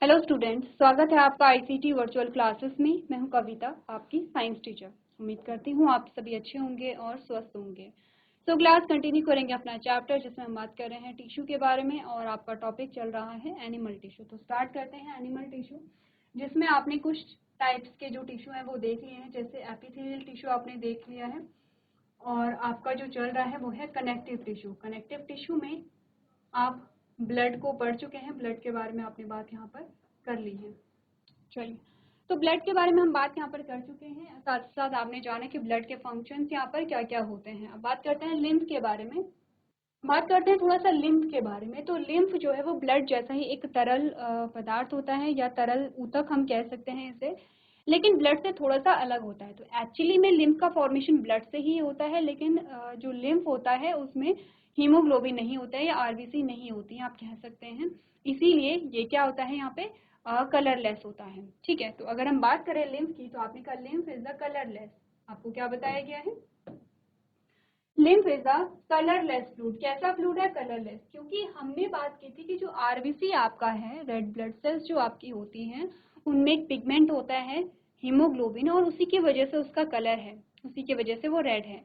Hello students, स्वागत है आपका आईसीटी वर्चुअल क्लासेस में। मैं हूं कविता, आपकी साइंस टीचर। उम्मीद करती हूं आप सभी अच्छे होंगे और स्वस्थ होंगे। तो क्लास कंटिन्यू करेंगे अपना चैप्टर जिसमें हम बात कर रहे हैं टिश्यू के बारे में, और आपका टॉपिक चल रहा है एनिमल टिश्यू। तो स्टार्ट करते हैं एनिमल टिश्यू, जिसमें आपने कुछ टाइप्स के जो टिश्यू हैं वो देख लिए हैं। जैसे एपिथेलियल टिश्यू आपने देख लिया है, और आपका जो चल रहा है वो है कनेक्टिव टिश्यू। कनेक्टिव टिश्यू में आप ब्लड को पढ़ चुके हैं, ब्लड के बारे में आपने बात यहाँ पर कर ली है। चलिए, तो ब्लड के बारे में हम बात यहाँ पर कर चुके हैं। साथ साथ आपने जाना कि ब्लड के फंक्शंस यहाँ पर क्या क्या होते हैं। अब बात करते हैं लिम्फ के बारे में। बात करते हैं थोड़ा सा लिम्फ के बारे में। तो लिम्फ जो है वो ब्लड जैसा ही एक तरल पदार्थ होता है, या तरल ऊतक हम कह सकते हैं इसे, लेकिन ब्लड से थोड़ा सा अलग होता है। तो एक्चुअली में लिम्फ का फॉर्मेशन ब्लड से ही होता है, लेकिन जो लिम्फ होता है उसमें हीमोग्लोबिन नहीं होता है या आरबीसी नहीं होती है, आप कह सकते हैं। इसीलिए ये क्या होता है यहाँ पे कलरलेस होता है। ठीक है, तो अगर हम बात करें लिम्फ की, तो आपने कहा लिम्फ इज द कलरलेस। आपको क्या बताया गया है? Lymph is a colourless fluid. कैसा फ्लूइड है? कलरलेस। क्योंकि हमने बात की थी कि जो आरबीसी आपका है, रेड ब्लड सेल्स जो आपकी होती हैं, उनमें एक पिगमेंट होता है हीमोग्लोबिन, और उसी की वजह से उसका कलर है, उसी की वजह से वो रेड है।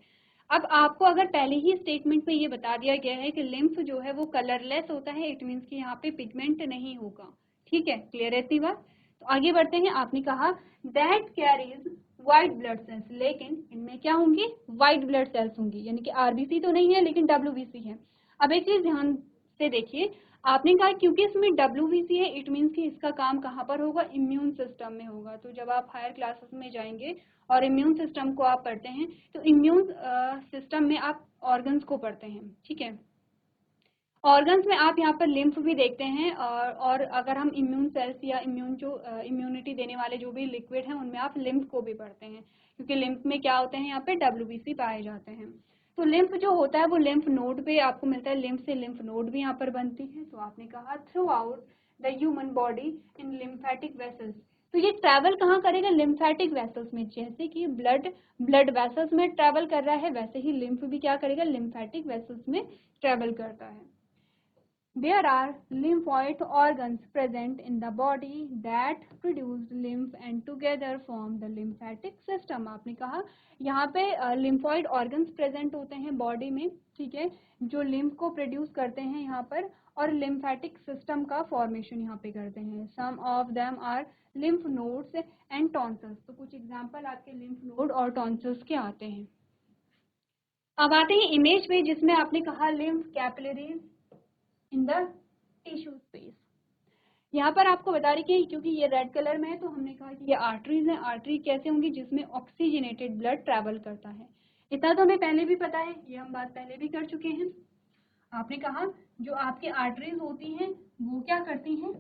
अब आपको अगर पहले ही स्टेटमेंट में ये बता दिया गया है कि लिम्फ जो है वो कलरलेस होता है, इट मीन्स कि यहाँ पे पिगमेंट नहीं होगा। ठीक है, क्लियर है इतनी बात? तो आगे बढ़ते हैं। आपने कहा that carries white blood sales, लेकिन इनमें क्या होंगी? व्हाइट ब्लड सेल्स होंगी, यानी कि आरबीसी तो नहीं है लेकिन डब्ल्यूबीसी है। अब एक चीज ध्यान से देखिए, आपने कहा क्योंकि इसमें डब्ल्यूबीसी है, इट मीन्स कि इसका काम कहाँ पर होगा? इम्यून सिस्टम में होगा। तो जब आप हायर क्लासेस में जाएंगे और इम्यून सिस्टम को आप पढ़ते हैं, तो इम्यून सिस्टम में आप ऑर्गन्स को पढ़ते हैं। ठीक है, ऑर्गन्स में आप यहाँ पर लिम्फ भी देखते हैं, और अगर हम इम्यून सेल्स या इम्यूनिटी देने वाले जो भी लिक्विड हैं, उनमें आप लिम्फ को भी पढ़ते हैं, क्योंकि लिम्फ में क्या होते हैं? यहाँ पे डब्ल्यूबीसी पाए जाते हैं। तो लिम्फ जो होता है वो लिम्फ नोड पे आपको मिलता है। लिम्फ से लिम्फ नोड भी यहाँ पर बनती है। तो आपने कहा through out the human body in lymphatic vessels. तो ये ट्रैवल कहाँ करेगा? लिम्फेटिक वेसल्स में। जैसे कि ब्लड वेसल्स में ट्रैवल कर रहा है, वैसे ही लिम्फ भी क्या करेगा? लिम्फेटिक वेसल्स में ट्रैवल करता है। There are lymphoid organs present in the body that produce lymph and together form the lymphatic system. आपने कहा यहाँ पे lymphoid organs present होते हैं बॉडी में, ठीक है, जो lymph को प्रोड्यूस करते हैं यहाँ पर, और lymphatic system का फॉर्मेशन यहाँ पे करते हैं। Some of them are lymph nodes and tonsils. तो कुछ एग्जाम्पल आपके lymph node और tonsils के आते हैं। अब आते हैं इमेज पे, जिसमें आपने कहा lymph capillaries in the tissue space. यहाँ पर आपको बता रही कि क्योंकि ये रेड कलर में है, तो हमने कहा कि ये आर्टरीज हैं। आर्टरी कैसे होंगी? जिसमें ऑक्सीजनेटेड ब्लड ट्रैवल करता है। इतना तो हमें पहले भी पता है, ये हम बात पहले भी कर चुके हैं। आपने कहा जो आपकी आर्टरीज होती हैं वो क्या करती हैं?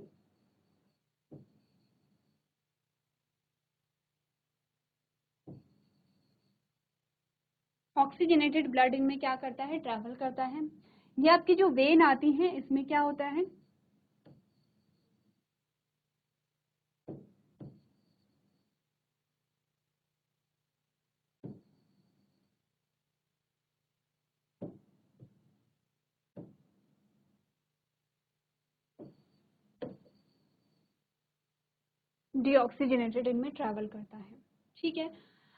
ऑक्सीजनेटेड ब्लड इनमें क्या करता है? ट्रैवल करता है। ये आपकी जो वेन आती हैं, इसमें क्या होता है? डीऑक्सीजनेटेड इनमें ट्रैवल करता है। ठीक है,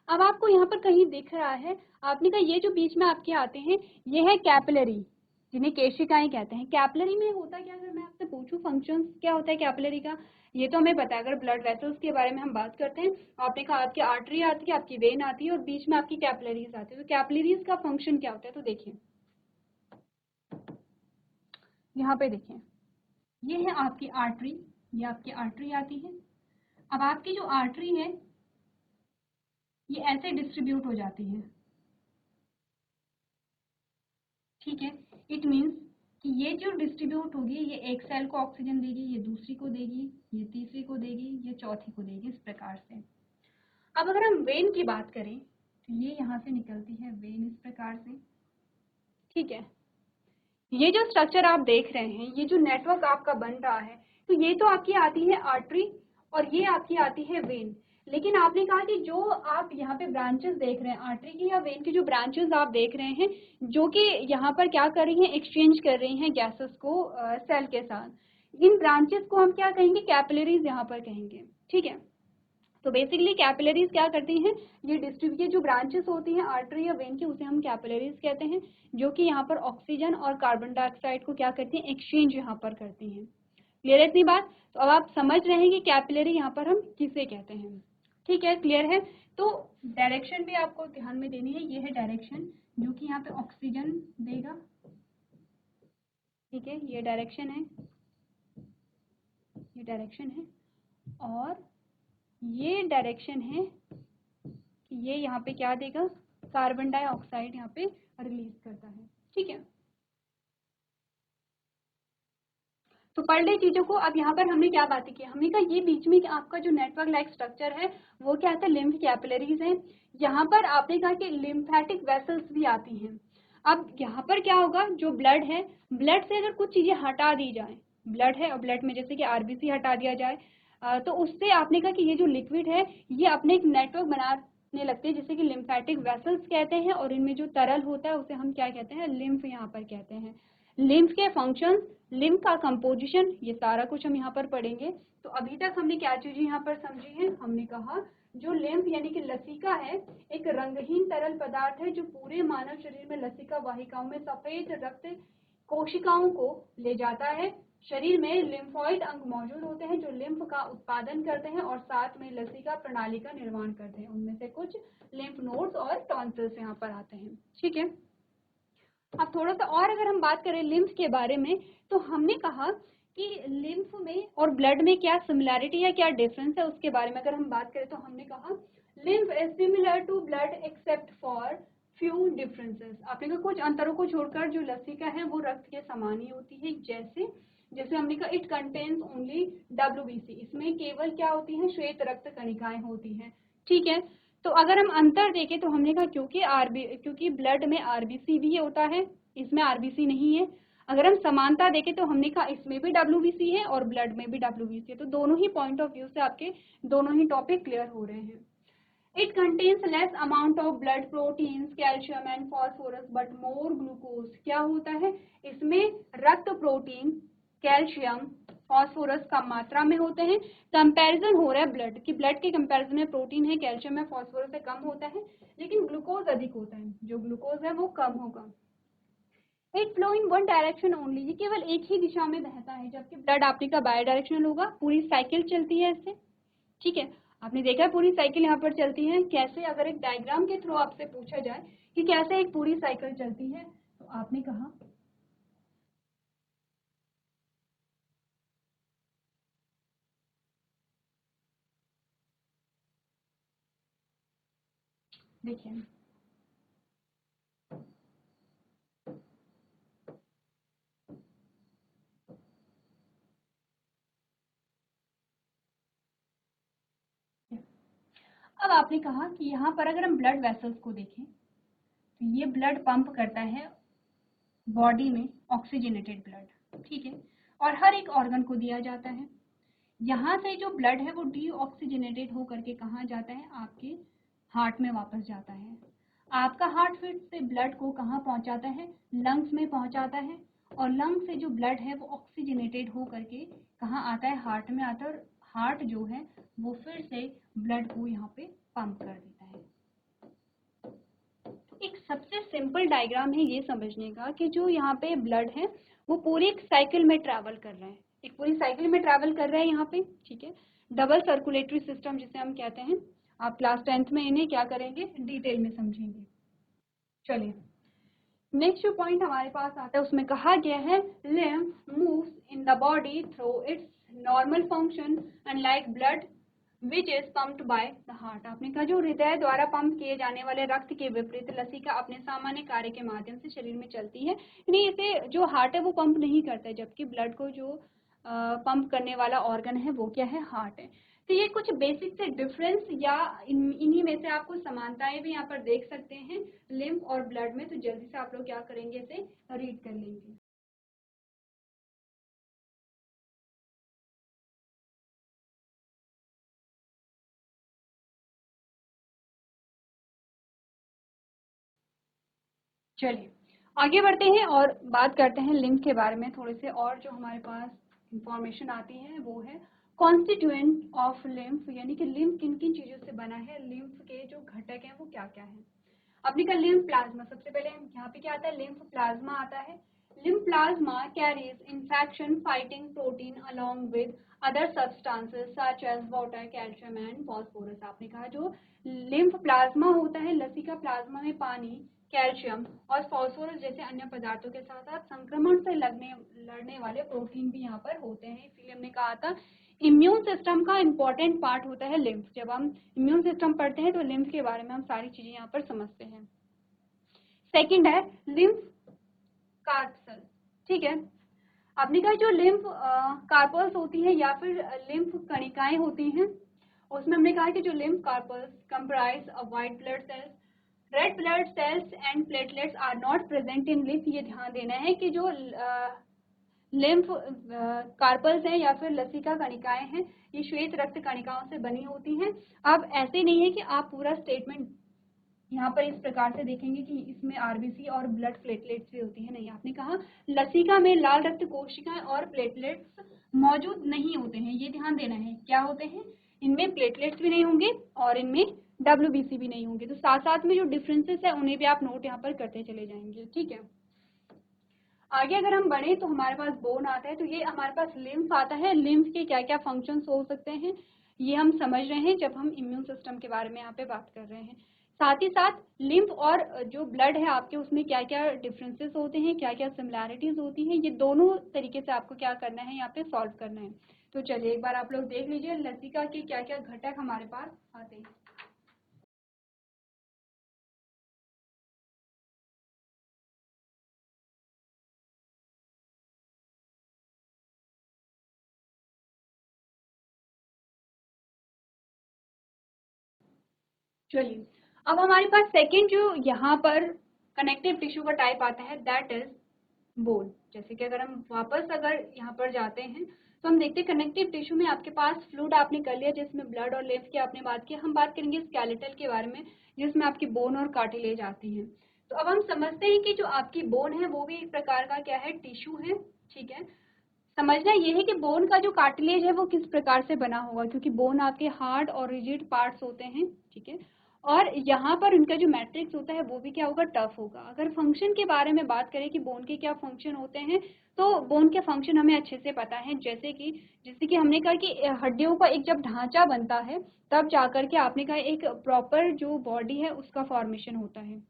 अब आपको यहाँ पर कहीं दिख रहा है, आपने कहा ये जो बीच में आपके आते हैं ये है कैपिलरी, जिन्हें केशिकाएं कहते हैं। कैपिलरी में होता क्या? अगर मैं आपसे पूछूं फंक्शन क्या होता है कैपिलरी का, ये तो हमें पता है। अगर ब्लड वेसल्स के बारे में हम बात करते हैं, आपने कहा आपकी आर्टरी आती है, आपकी वेन आती है, और बीच में आपकी कैपिलरीज आती है। तो कैपिलरीज का फंक्शन क्या होता है? तो देखिए यहाँ पे देखिए, ये है आपकी आर्टरी, ये आपकी आर्टरी आती है। अब आपकी जो आर्टरी है ये ऐसे डिस्ट्रीब्यूट हो जाती है। ठीक है, इट मीन्स कि ये जो डिस्ट्रीब्यूट होगी, ये एक सेल को ऑक्सीजन देगी, ये दूसरी को देगी, ये तीसरी को देगी, ये चौथी को देगी, इस प्रकार से। अब अगर हम वेन की बात करें, तो ये यहाँ से निकलती है वेन इस प्रकार से। ठीक है, ये जो स्ट्रक्चर आप देख रहे हैं, ये जो नेटवर्क आपका बन रहा है, तो ये तो आपकी आती है आर्टरी, और ये आपकी आती है वेन। लेकिन आपने कहा कि जो आप यहाँ पे ब्रांचेस देख रहे हैं आर्टरी की या वेन की, जो ब्रांचेस आप देख रहे हैं, जो कि यहाँ पर क्या कर रही हैं? एक्सचेंज कर रही हैं गैसेस को सेल के साथ। इन ब्रांचेस को हम क्या कहेंगे, कैपिलरीज यहाँ पर कहेंगे, ठीक है। तो बेसिकली कैपिलरीज क्या करती हैं, ये डिस्ट्रीब्यूट जो ब्रांचेस होती हैं आर्टरी या वेन की, उसे हम कैपिलरीज कहते हैं, जो कि यहाँ पर ऑक्सीजन और कार्बन डाइऑक्साइड को क्या करती हैं, एक्सचेंज यहाँ पर करती हैं। क्लियर है इतनी बात? तो अब आप समझ रहे हैं कि कैपिलरी यहाँ पर हम किसे कहते हैं, ठीक है, क्लियर है। तो डायरेक्शन भी आपको ध्यान में देनी है, ये है डायरेक्शन जो कि यहाँ पे ऑक्सीजन देगा, ठीक है, ये डायरेक्शन है, ये डायरेक्शन है, और ये डायरेक्शन है कि ये यहाँ पे क्या देगा, कार्बन डाइऑक्साइड यहाँ पे रिलीज करता है, ठीक है। तो पढ़ ले चीजों को। अब यहाँ पर हमने क्या बातें की, हमने कहा ये बीच में आपका जो नेटवर्क लाइक स्ट्रक्चर है वो क्या था, लिम्फ कैपिलरीज है। यहाँ पर आपने कहा कि लिम्फेटिक वेसल्स भी आती हैं। अब यहाँ पर क्या होगा, जो ब्लड है, ब्लड से अगर कुछ चीजें हटा दी जाए, ब्लड है और ब्लड में जैसे कि आरबीसी हटा दिया जाए, तो उससे आपने कहा कि ये जो लिक्विड है ये अपने एक नेटवर्क बनाने लगते हैं, जैसे कि लिम्फेटिक वेसल्स कहते हैं, और इनमें जो तरल होता है उसे हम क्या कहते हैं, लिम्फ यहाँ पर कहते हैं। लिम्फ के फंक्शंस, लिम्फ का कंपोजिशन, ये सारा कुछ हम यहाँ पर पढ़ेंगे। तो अभी तक हमने क्या चीजें यहाँ पर समझी है, हमने कहा जो लिम्फ यानी कि लसिका है, एक रंगहीन तरल पदार्थ है जो पूरे मानव शरीर में लसिका वाहिकाओं में सफेद रक्त कोशिकाओं को ले जाता है। शरीर में लिम्फोइड अंग मौजूद होते हैं जो लिम्फ का उत्पादन करते हैं और साथ में लसिका प्रणाली का निर्माण करते हैं। उनमें से कुछ लिम्फ नोड्स और टॉन्सिल्स यहाँ पर आते हैं, ठीक है। अब थोड़ा सा और अगर हम बात करें लिम्फ के बारे में, तो हमने कहा कि लिम्फ में और ब्लड में क्या सिमिलैरिटी है, क्या डिफरेंस है, उसके बारे में अगर हम बात करें तो हमने कहा lymph is similar to blood except for few differences. आपने कहा कुछ अंतरों को छोड़कर जो लसिका है वो रक्त के समान ही होती है, जैसे जैसे हमने कहा इट कंटेन्स ओनली WBC, इसमें केवल क्या होती है, श्वेत रक्त कणिकाएं होती हैं, ठीक है। तो अगर हम अंतर देखें तो हमने कहा क्योंकि ब्लड में आरबीसी भी होता है, इसमें आरबीसी नहीं है। अगर हम समानता देखें तो हमने कहा इसमें भी WBC है और ब्लड में भी WBC है। तो दोनों ही पॉइंट ऑफ व्यू से आपके दोनों ही टॉपिक क्लियर हो रहे हैं। It contains less amount of blood proteins, calcium and phosphorus but more glucose. क्या होता है इसमें, रक्त प्रोटीन, कैल्शियम, फॉस्फोरस कम मात्रा में होते हैं। कंपैरिजन हो रहा है ब्लड की, ब्लड के कंपैरिजन में प्रोटीन है, कैल्शियम है, फॉस्फोरस है, कम होता है, लेकिन ग्लूकोज अधिक होता है, जो ग्लूकोज है वो कम होगा। It flow in one direction only, ये केवल एक ही दिशा में बहता है, जबकि ब्लड आपने का बाय डायरेक्शनल होगा, पूरी साइकिल चलती है इससे, ठीक है। आपने देखा है पूरी साइकिल यहाँ पर चलती है कैसे, अगर एक डायग्राम के थ्रू आपसे पूछा जाए कि कैसे एक पूरी साइकिल चलती है, तो आपने कहा देखिए, अब आपने कहा कि यहाँ पर अगर हम ब्लड वेसल्स को देखें तो ये ब्लड पंप करता है बॉडी में ऑक्सीजनेटेड ब्लड, ठीक है, और हर एक ऑर्गन को दिया जाता है। यहाँ से जो ब्लड है वो डीऑक्सीजनेटेड होकर के कहाँ जाता है, आपके हार्ट में वापस जाता है। आपका हार्ट फिर से ब्लड को कहाँ पहुँचाता है, लंग्स में पहुँचाता है, और लंग्स से जो ब्लड है वो ऑक्सीजनेटेड होकर के कहाँ आता है, हार्ट में आता है, और हार्ट जो है वो फिर से ब्लड को यहाँ पे पंप कर देता है। एक सबसे सिंपल डायग्राम है ये समझने का कि जो यहाँ पे ब्लड है वो पूरी एक साइकिल में ट्रैवल कर रहा है, एक पूरी साइकिल में ट्रैवल कर रहा है यहाँ पे, ठीक है। डबल सर्कुलेटरी सिस्टम जिसे हम कहते हैं, आप क्लास 10th में इन्हें क्या करेंगे, डिटेल में समझेंगे। चलिए नेक्स्ट जो पॉइंट हमारे पास आता है उसमें कहा गया है lymph moves in the body through it's normal function and like blood which is pumped by the heart. आपने कहा जो हृदय द्वारा पंप किए जाने वाले रक्त के विपरीत लसिका अपने सामान्य कार्य के माध्यम से शरीर में चलती है, यानी इसे जो हार्ट है वो पंप नहीं करता है, जबकि ब्लड को जो पंप करने वाला ऑर्गन है वो क्या है, हार्ट है। तो ये कुछ बेसिक से डिफरेंस या इन्हीं में से आप कुछ समानताएं भी यहाँ पर देख सकते हैं लिम्फ और ब्लड में। तो जल्दी से आप लोग क्या करेंगे, इसे रीड कर लेंगे। चलिए आगे बढ़ते हैं और बात करते हैं लिम्फ के बारे में थोड़े से, और जो हमारे पास इंफॉर्मेशन आती है वो है कॉन्स्टिट्यूएंट ऑफ लिम्फ, यानी कि लिम्फ किन किन चीजों से बना है, लिम्फ के जो घटक हैं वो क्या क्या है। अपने का लिम्फ प्लाज्मा, सबसे पहले यहाँ पे क्या आता है, लिम्फ प्लाज्मा आता है। Lymph plasma carries infection fighting protein along with other substances such as water calcium and phosphorus. आपने कहा जो लिम्फ प्लाज्मा होता है, लसिका प्लाज्मा में पानी, कैल्शियम और फॉस्फोरस जैसे अन्य पदार्थों के साथ साथ संक्रमण से लड़ने वाले प्रोटीन भी यहाँ पर होते हैं। इसीलिए हमने कहा था इम्यून सिस्टम का इम्पोर्टेंट पार्ट होता है लिम्फ। जब हम इम्यून सिस्टम पढ़ते हैं तो लिम्फ के बारे में हम सारी चीजें यहाँ पर समझते हैं। सेकंड है लिम्फ कार्पल्स, ठीक है। आपने कहा जो लिम्फ कार्पल्स होती है या फिर लिम्फ कणिकाएं होती हैं, उसमें हमने कहा कि जो lymph corpuscles comprise of white blood cells, red blood cells and platelets are not present in lymph. ये ध्यान देना है कि जो लिम्फ कार्पल्स हैं या फिर लसिका कणिकाएं हैं, ये श्वेत रक्त कणिकाओं से बनी होती हैं। अब ऐसे नहीं है कि आप पूरा स्टेटमेंट यहाँ पर इस प्रकार से देखेंगे कि इसमें आरबीसी और ब्लड प्लेटलेट्स भी होती है, नहीं। आपने कहा लसिका में लाल रक्त कोशिकाएं और प्लेटलेट्स मौजूद नहीं होते हैं, ये ध्यान देना है। क्या होते हैं, इनमें प्लेटलेट्स भी नहीं होंगे और इनमें डब्ल्यूबीसी भी नहीं होंगे। तो साथ साथ में जो डिफरेंसेस है उन्हें भी आप नोट यहाँ पर करते चले जाएंगे, ठीक है। आगे अगर हम बढ़े तो हमारे पास बोन आता है, तो ये हमारे पास लिम्फ आता है। लिम्फ के क्या क्या फंक्शंस हो सकते हैं ये हम समझ रहे हैं जब हम इम्यून सिस्टम के बारे में यहाँ पे बात कर रहे हैं। साथ ही साथ लिम्फ और जो ब्लड है आपके, उसमें क्या क्या डिफरेंसेस होते हैं, क्या क्या सिमिलैरिटीज होती हैं, ये दोनों तरीके से आपको क्या करना है, यहाँ पे सॉल्व करना है। तो चलिए एक बार आप लोग देख लीजिए लसिका के क्या क्या घटक हमारे पास आते हैं। चलिए अब हमारे पास सेकेंड जो यहाँ पर कनेक्टिव टिश्यू का टाइप आता है दैट इज बोन। जैसे कि अगर हम वापस अगर यहाँ पर जाते हैं तो हम देखते हैं कनेक्टिव टिश्यू में आपके पास फ्लूइड आपने कर लिया जिसमें ब्लड और लिम्फ की आपने बात की। हम बात करेंगे स्केलेटल के बारे में जिसमें आपकी बोन और कार्टिलेज आती है। तो अब हम समझते हैं कि जो आपकी बोन है वो भी एक प्रकार का क्या है, टिश्यू है, ठीक है। समझना ये है कि बोन का जो कार्टिलेज है वो किस प्रकार से बना होगा, क्योंकि बोन आपके हार्ड और रिजिड पार्ट्स होते हैं, ठीक है। और यहाँ पर उनका जो मैट्रिक्स होता है वो भी क्या होगा, टफ होगा। अगर फंक्शन के बारे में बात करें कि बोन के क्या फंक्शन होते हैं, तो बोन के फंक्शन हमें अच्छे से पता है। जैसे कि हमने कहा कि हड्डियों का एक जब ढांचा बनता है तब जाकर के आपने कहा एक प्रॉपर जो बॉडी है उसका फॉर्मेशन होता है।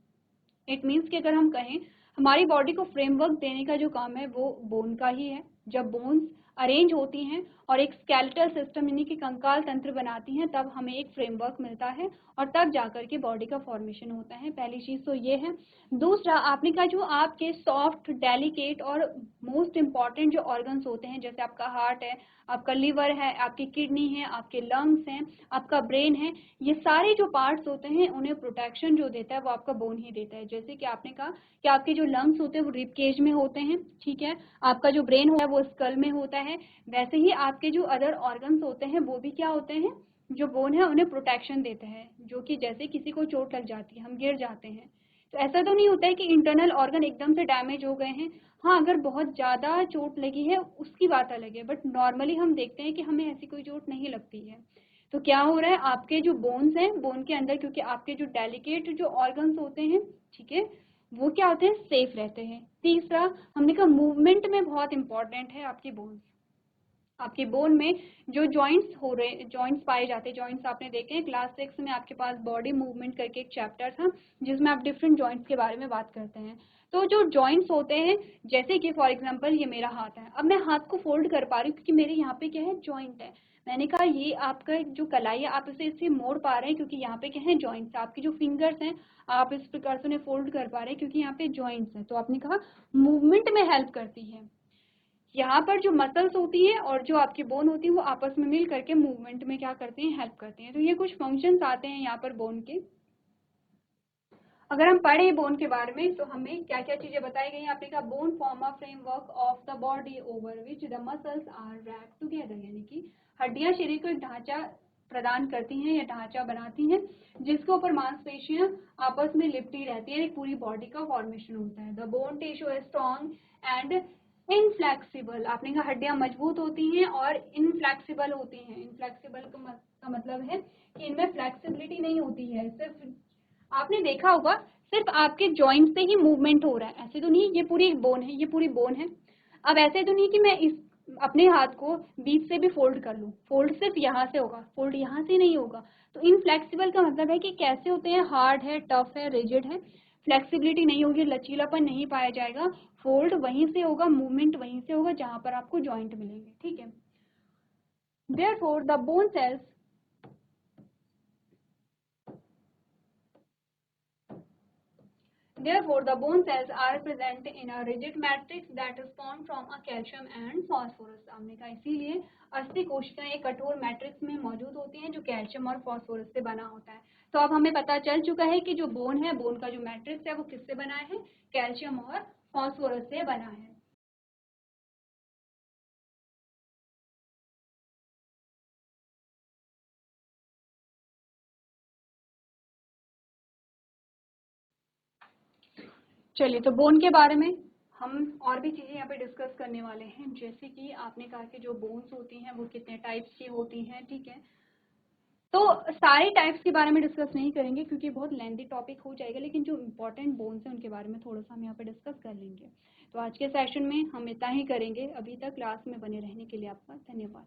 इट मीन्स कि अगर हम कहें हमारी बॉडी को फ्रेमवर्क देने का जो काम है वो बोन का ही है। जब बोन्स अरेंज होती हैं और एक स्केलेटल सिस्टम यानी कि कंकाल तंत्र बनाती हैं तब हमें एक फ्रेमवर्क मिलता है और तब जाकर के बॉडी का फॉर्मेशन होता है। पहली चीज तो ये है। दूसरा आपने कहा जो आपके सॉफ्ट डेलिकेट और मोस्ट इम्पॉर्टेंट जो ऑर्गन्स होते हैं, जैसे आपका हार्ट है, आपका लिवर है, आपकी किडनी है, आपके लंग्स हैं, आपका ब्रेन है, ये सारे जो पार्ट्स होते हैं उन्हें प्रोटेक्शन जो देता है वो आपका बोन ही देता है। जैसे कि आपने कहा कि आपके जो लंग्स होते हैं वो रिब केज में होते हैं, ठीक है। आपका जो ब्रेन होता है वो स्कल में होता है। वैसे ही आपके जो अदर ऑर्गन्स होते हैं वो भी क्या होते हैं, जो बोन है उन्हें प्रोटेक्शन देते हैं। जो कि जैसे किसी को चोट लग जाती है, हम गिर जाते हैं, तो ऐसा तो नहीं होता है कि इंटरनल ऑर्गन एकदम से डैमेज हो गए हैं। हाँ, अगर बहुत ज़्यादा चोट लगी है उसकी बात अलग है, बट नॉर्मली हम देखते हैं कि हमें ऐसी कोई चोट नहीं लगती है। तो क्या हो रहा है, आपके जो बोन्स हैं, बोन के अंदर क्योंकि आपके जो डेलिकेट जो ऑर्गन्स होते हैं, ठीक है, वो क्या होते हैं, सेफ रहते हैं। तीसरा हमने कहा मूवमेंट में बहुत इंपॉर्टेंट है आपकी बोन्स। आपके बोन में जो जॉइंट्स हो रहे, जॉइंट्स पाए जाते हैं, जॉइंट्स आपने देखे हैं क्लास 6 में आपके पास बॉडी मूवमेंट करके एक चैप्टर था जिसमें आप डिफरेंट जॉइंट्स के बारे में बात करते हैं। तो जो जॉइंट्स होते हैं, जैसे कि फॉर एग्जांपल ये मेरा हाथ है, अब मैं हाथ को फोल्ड कर पा रही हूँ क्योंकि मेरे यहाँ पे क्या है, जॉइंट है। मैंने कहा ये आपका जो कलाई है आप इसे इससे मोड़ पा रहे हैं क्योंकि यहाँ पे क्या है, जॉइंट्स। आपकी जो फिंगर्स हैं आप इस प्रकार से उन्हें फोल्ड कर पा रहे हैं क्योंकि यहाँ पे जॉइंट्स हैं। तो आपने कहा मूवमेंट में हेल्प करती है। यहाँ पर जो मसल्स होती हैं और जो आपकी बोन होती है वो आपस में मिल करके मूवमेंट में क्या करते हैं, हेल्प करते हैं। तो ये कुछ फंक्शंस आते हैं यहाँ पर बोन के। अगर हम पढ़े बोन के बारे में तो हमें क्या क्या चीजें बताई गई हैं। आपने कहा bone form a framework of the body over which the muscles are wrapped together, यानी कि हड्डियां शरीर को एक ढांचा प्रदान करती हैं या ढांचा बनाती हैं जिसके ऊपर मांसपेशियां आपस में लिपटी रहती है, एक पूरी बॉडी का फॉर्मेशन होता है। The bone tissue is strong and inflexible, आपने कहा हड्डियां मजबूत होती हैं और इनफ्लेक्सिबल होती हैं। इनफ्लेक्सिबल का मतलब है कि इनमें फ्लेक्सिबिलिटी नहीं होती है। सिर्फ आपने देखा होगा सिर्फ आपके जॉइंट से ही मूवमेंट हो रहा है, ऐसे तो नहीं ये पूरी बोन है, ये पूरी बोन है। अब ऐसे तो नहीं कि मैं इस अपने हाथ को बीच से भी फोल्ड कर लूं, फोल्ड सिर्फ यहाँ से होगा, फोल्ड यहाँ से नहीं होगा। तो इनफ्लेक्सिबल का मतलब है कि कैसे होते हैं, हार्ड है, टफ है, रिजिड है, फ्लेक्सिबिलिटी नहीं होगी, लचीलापन नहीं पाया जाएगा, फोल्ड वहीं से होगा, मूवमेंट वहीं से होगा जहां पर आपको जॉइंट मिलेंगे, ठीक है। Therefore the bone cells Therefore, the bone cells are present in a rigid matrix that is formed from a calcium and phosphorus. हमने कहा इसीलिए अस्थि कोशिकाएं एक कठोर मैट्रिक्स में मौजूद होती हैं जो कैल्शियम और फॉस्फोरस से बना होता है। तो अब हमें पता चल चुका है कि जो बोन है, बोन का जो मैट्रिक्स है वो किससे बना है, कैल्शियम और फॉस्फोरस से बना है। चलिए, तो बोन के बारे में हम और भी चीज़ें यहाँ पे डिस्कस करने वाले हैं, जैसे कि आपने कहा कि जो बोन्स होती हैं वो कितने टाइप्स की होती हैं, ठीक है। तो सारे टाइप्स के बारे में डिस्कस नहीं करेंगे क्योंकि बहुत लेंथी टॉपिक हो जाएगा, लेकिन जो इंपॉर्टेंट बोन्स हैं उनके बारे में थोड़ा सा हम यहाँ पे डिस्कस कर लेंगे। तो आज के सेशन में हम इतना ही करेंगे। अभी तक क्लास में बने रहने के लिए आपका धन्यवाद।